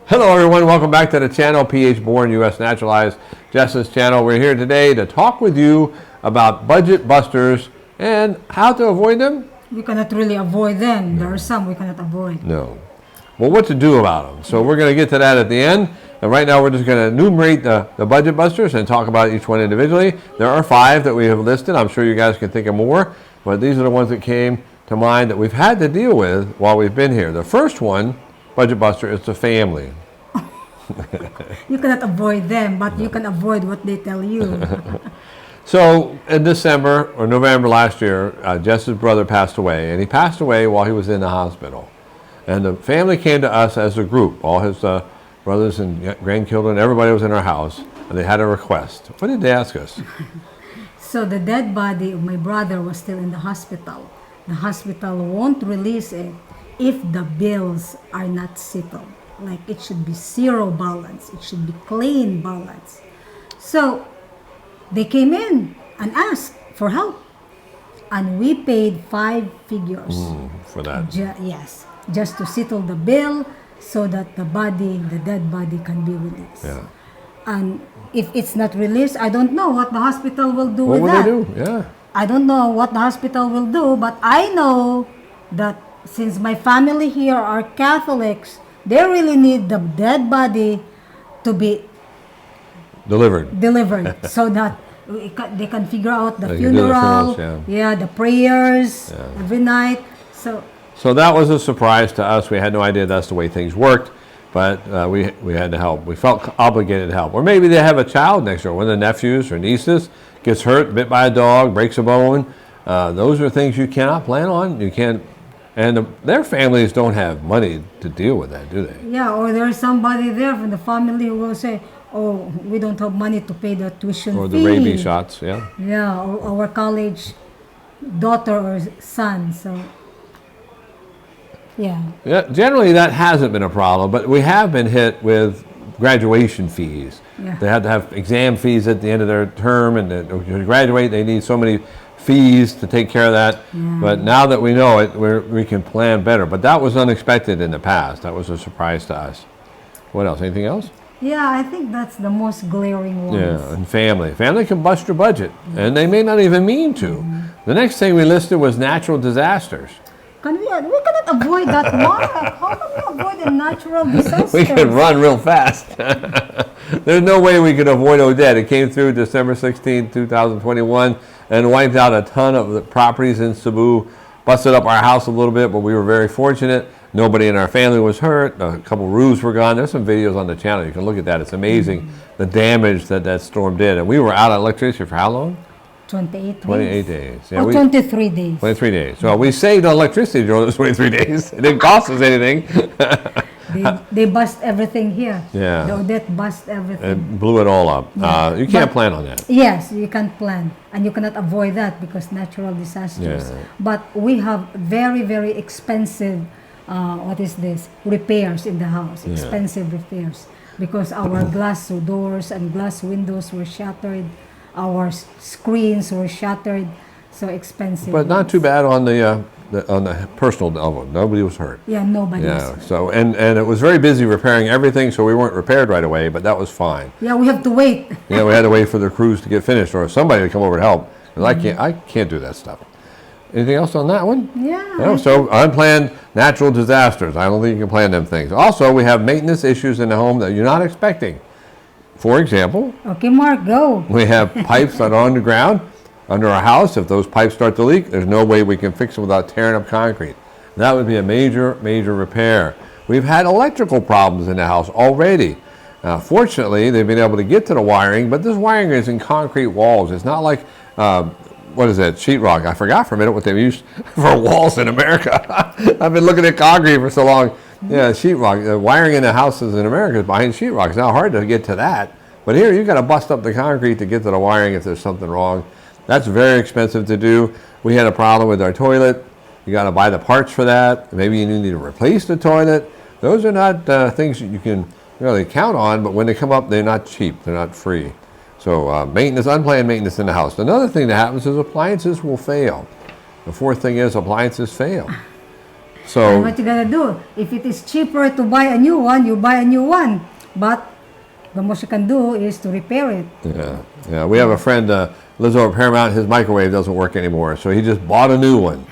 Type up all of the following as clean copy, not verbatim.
Hello everyone, welcome back to the channel, PH Born US Naturalized Justice channel. We're here today to talk with you about budget busters and how to avoid them. We cannot really avoid them. There are some we cannot avoid. No. Well, what to do about them. So we're going to get to that at the end. And right now we're just going to enumerate the budget busters and talk about each one individually. There are 5 that we have listed. I'm sure you guys can think of more, but these are the ones that came to mind that we've had to deal with while we've been here. The first one, budget buster, is the family. You cannot avoid them, but you can avoid what they tell you. So in December or November last year, Jess's brother passed away, and he passed away while he was in the hospital. And the family came to us as a group, all his brothers and grandchildren, everybody was in our house, and they had a request. What did they ask us? So the dead body of my brother was still in the hospital. The hospital won't release it if the bills are not settled. Like it should be zero balance. It should be clean balance. So they came in and asked for help. And we paid 5 figures. For that. Yes. Just to settle the bill so that the dead body can be released. Yeah. And if it's not released, I don't know what the hospital will do with What that. will they do? Yeah. I don't know what the hospital will do, but I know that since my family here are Catholics, they really need the dead body to be delivered so that they can figure out the They can do the funeral, funerals, the prayers every night. So that was a surprise to us. We had no idea that's the way things worked, but we had to help. We felt obligated to help. Or maybe they have a child next door, one of the nephews or nieces gets hurt, bit by a dog, breaks a bone. Those are things you cannot plan on. You can't. And their families don't have money to deal with that, do they? Yeah, or there's somebody there from the family who will say, oh, we don't have money to pay the tuition fee. Or the rabies shots, yeah. Yeah, or our college daughter or son, so, yeah. Yeah, generally that hasn't been a problem, but we have been hit with graduation fees. Yeah. They have to have exam fees at the end of their term, and to graduate they need so many fees to take care of that. But now that we know it, we can plan better. But that was unexpected in the past. That was a surprise to us. What else? Anything else? Yeah, I think that's the most glaring one. Yeah, and family. Family can bust your budget, and they may not even mean to. The next thing we listed was natural disasters. We cannot avoid that, Mark. How can we avoid a natural disaster? We could run real fast. There's no way we could avoid Odette. It came through December 16, 2021, and wiped out a ton of the properties in Cebu, busted up our house a little bit, but we were very fortunate. Nobody in our family was hurt. A couple roofs were gone. There's some videos on the channel. You can look at that. It's amazing the damage that storm did. And we were out of electricity for how long? 28 days. Yeah, or 23 days. 23 days. So we saved on electricity during those 23 days. It didn't cost us anything. They bust everything here. Yeah. The Odette bust everything. It blew it all up. You can't plan on that. Yes, you can't plan. And you cannot avoid that because natural disasters. Yeah. But we have very, very expensive, repairs in the house. Expensive repairs. Because our glass doors and glass windows were shattered. Our screens were shattered. So expensive. But not too bad on the personal level. Nobody was hurt. Yeah, nobody was hurt. So and it was very busy repairing everything, so we weren't repaired right away, but that was fine. Yeah, we have to wait. Yeah, we had to wait for the crews to get finished or somebody to come over to help. 'Cause I can't do that stuff. Anything else on that one? Yeah. No, so unplanned natural disasters. I don't think you can plan them things. Also, we have maintenance issues in the home that you're not expecting. For example, Okay, Mark, go. we have pipes that are on the ground under our house. If those pipes start to leak, there's no way we can fix them without tearing up concrete. That would be a major, major repair. We've had electrical problems in the house already. Fortunately, they've been able to get to the wiring, but this wiring is in concrete walls. It's not like, what is that, sheetrock. I forgot for a minute what they used for walls in America. I've been looking at concrete for so long. Yeah, sheetrock. The wiring in the houses in America is behind sheetrock. It's not hard to get to that. But here, you've got to bust up the concrete to get to the wiring if there's something wrong. That's very expensive to do. We had a problem with our toilet. You got to buy the parts for that. Maybe you need to replace the toilet. Those are not things that you can really count on, but when they come up, they're not cheap. They're not free. So maintenance, unplanned maintenance in the house. Another thing that happens is appliances will fail. The fourth thing is appliances fail. So what you gonna do? If it is cheaper to buy a new one, you buy a new one. But the most you can do is to repair it. yeah. We have a friend lives over at Paramount. His microwave doesn't work anymore, so he just bought a new one.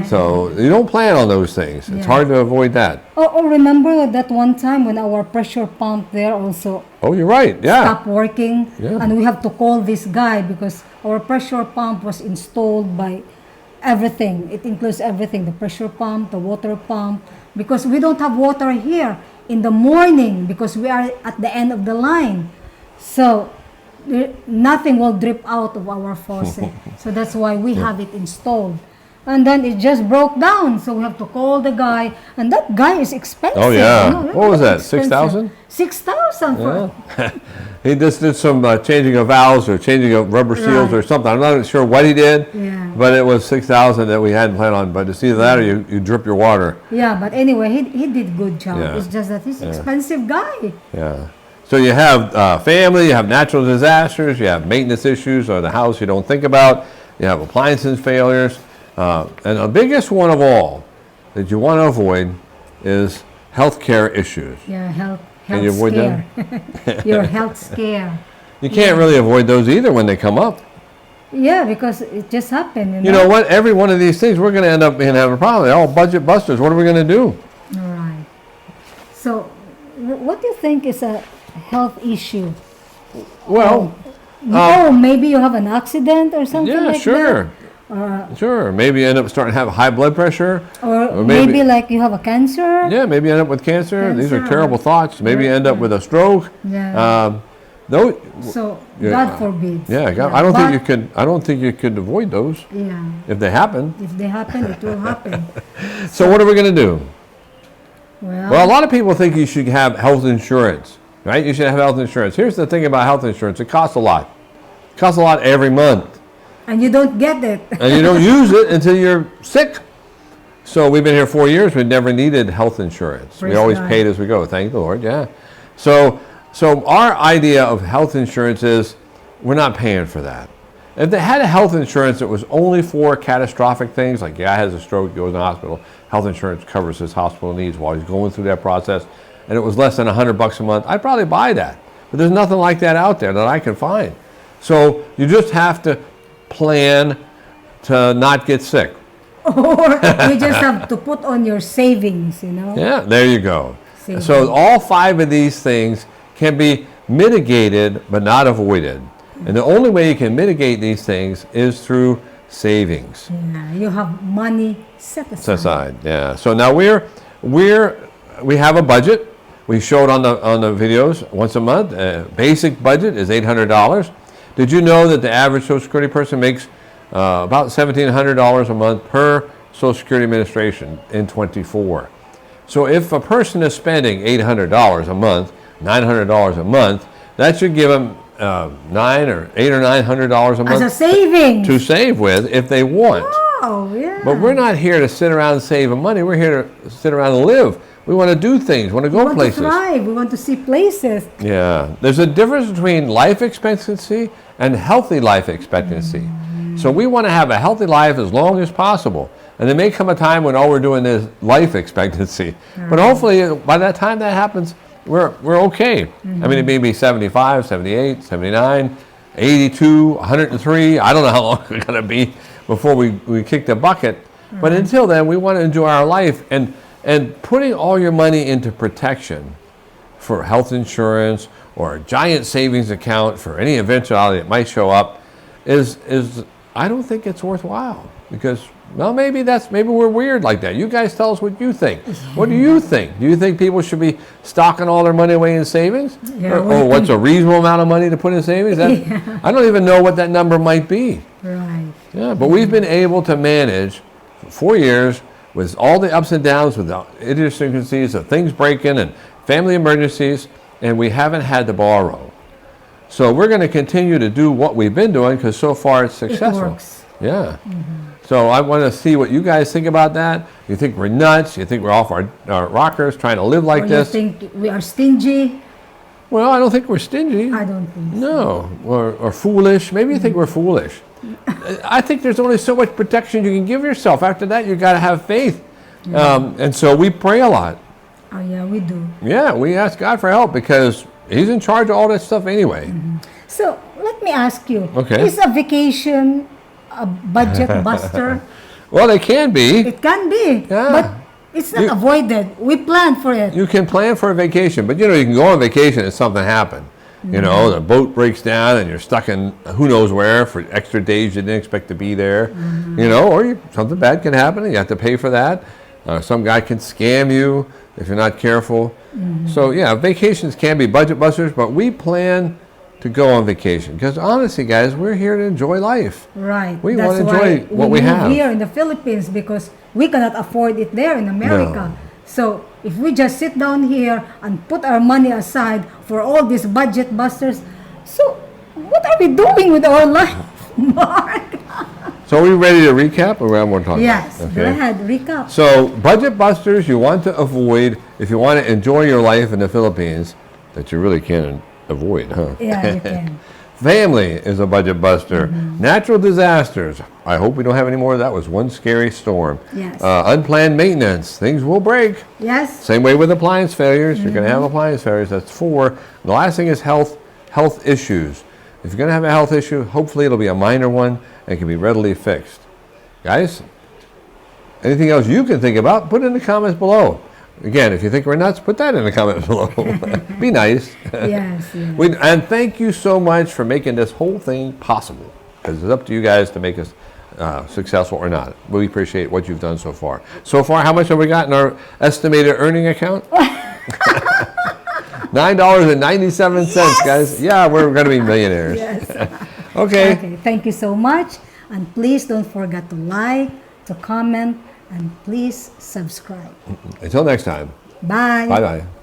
So you don't plan on those things. It's hard to avoid that. Oh, remember that one time when our pressure pump there also Oh, you're right. Yeah. stopped working, Yeah. and we have to call this guy because our pressure pump was installed by everything. It includes everything: the pressure pump, the water pump. Because we don't have water here in the morning because we are at the end of the line, so nothing will drip out of our faucet. So that's why we have it installed. And then it just broke down, so we have to call the guy, and that guy is expensive. Oh, yeah. You know, What was that, expensive. 6,000? 6,000 for He just did some changing of valves or changing of rubber seals or Right. something. I'm not sure what he did, Yeah. but it was 6,000 that we hadn't planned on. But it's either that or you drip your water. Yeah, but anyway, he did good job. Yeah. It's just that he's expensive guy. Yeah. So you have family, you have natural disasters, you have maintenance issues or the house you don't think about, you have appliances failures. And the biggest one of all that you want to avoid is healthcare issues. Yeah, health Can you avoid scare. Your health scare. You can't really avoid those either when they come up. Yeah, because it just happened. You know what? Every one of these things, we're going to end up being having a problem. They're all budget busters. What are we going to do? All right. So, what do you think is a health issue? Well, Oh, maybe you have an accident or something yeah, like sure. that. Sure. Maybe you end up starting to have high blood pressure. Or maybe like you have a cancer. Yeah, maybe you end up with cancer. These are Cancer. terrible thoughts. Maybe you end up with a stroke. Yeah. Those, So, yeah. God forbid. yeah, God, I don't think But- you could. I don't think you could avoid those Yeah. if they happen. If they happen, it will happen. So what are we going to do? Well, Well, a lot of people think you should have health insurance, right? You should have health insurance. Here's the thing about health insurance: it costs a lot. It costs a lot every month, and you don't get it. and you don't use it until you're sick. So we've been here 4 years. We've never needed health insurance. We Praise always God. paid as we go. Thank the Lord. Yeah. So our idea of health insurance is we're not paying for that. If they had a health insurance that was only for catastrophic things, like guy has a stroke, goes in the hospital, health insurance covers his hospital needs while he's going through that process, and it was less than $100 a month, I'd probably buy that. But there's nothing like that out there that I can find. So you just have to plan to not get sick. Or you just have to put on your savings, you know. Yeah, there you go. Savings. So all 5 of these things can be mitigated but not avoided. And the only way you can mitigate these things is through savings. Yeah, you have money set aside. Set aside. Yeah. So now we have a budget. We show it on the videos once a month. Basic budget is $800. Did you know that the average Social Security person makes about $1,700 a month per Social Security Administration in 24? So if a person is spending $800 a month, $900 a month, that should give them $800 or $900 a month As a savings. to save with if they want. Oh, yeah. But we're not here to sit around saving money. We're here to sit around and live. We want to do things, want to go we want places. to thrive. We want to see places. Yeah. There's a difference between life expectancy and healthy life expectancy. So we want to have a healthy life as long as possible. And there may come a time when all we're doing is life expectancy. But hopefully by that time that happens, we're okay. I mean, it may be 75, 78, 79, 82, 103. I don't know how long it's going to be before we kick the bucket. But until then, we want to enjoy our life. And putting all your money into protection for health insurance or a giant savings account for any eventuality that might show up is I don't think it's worthwhile. Because, well, maybe we're weird like that. You guys tell us what you think. What do you think? Do you think people should be stocking all their money away in savings? Yeah, or what's a reasonable amount of money to put in savings? I don't even know what that number might be. Right. Yeah, but we've been able to manage for 4 years with all the ups and downs, with the idiosyncrasies of things breaking and family emergencies, and we haven't had to borrow. So we're going to continue to do what we've been doing because so far it's successful. It works. Yeah. So I want to see what you guys think about that. You think we're nuts? You think we're off our rockers trying to live like Or this? you think we are stingy? Well, I don't think we're stingy. I don't think so. No, or foolish. Maybe you think we're foolish. I think there's only so much protection you can give yourself. After that, you got to have faith And so we pray a lot. Oh yeah, we do. Yeah, we ask God for help because He's in charge of all that stuff anyway. So let me ask you, Okay. is a vacation a budget buster? Well, they can be. It can be, Yeah. but it's not avoided. We plan for it. You can plan for a vacation, but you know, you can go on vacation and something happen. You know, the boat breaks down and you're stuck in who knows where for extra days you didn't expect to be there. You know, or something bad can happen and you have to pay for that. Some guy can scam you if you're not careful. So yeah, vacations can be budget busters, but we plan to go on vacation because honestly, guys, we're here to enjoy life. Right. We That's want to enjoy why what we live have. here in the Philippines because we cannot afford it there in America. No. So if we just sit down here and put our money aside for all these budget busters, so what are we doing with our life, Mark? So are we ready to recap or we have more to talk Yes, about? go ahead, recap. So budget busters you want to avoid if you want to enjoy your life in the Philippines that you really can't avoid, huh? Yeah, you can. Family is a budget buster. Natural disasters. I hope we don't have any more. That was one scary storm. Yes. Unplanned maintenance. Things will break. Yes. Same way with appliance failures. You're going to have appliance failures. That's 4. The last thing is health issues. If you're going to have a health issue, hopefully it'll be a minor one and can be readily fixed. Guys, anything else you can think about, put it in the comments below. Again, if you think we're nuts, put that in the comments below. Be nice. Yes. And thank you so much for making this whole thing possible. Because it's up to you guys to make us successful or not. We appreciate what you've done so far. So far, how much have we got in our estimated earning account? $9.97, guys. Yeah, we're going to be millionaires. Yes. Okay. Okay. Thank you so much. And please don't forget to like, to comment, and please subscribe. Until next time. Bye. Bye-bye.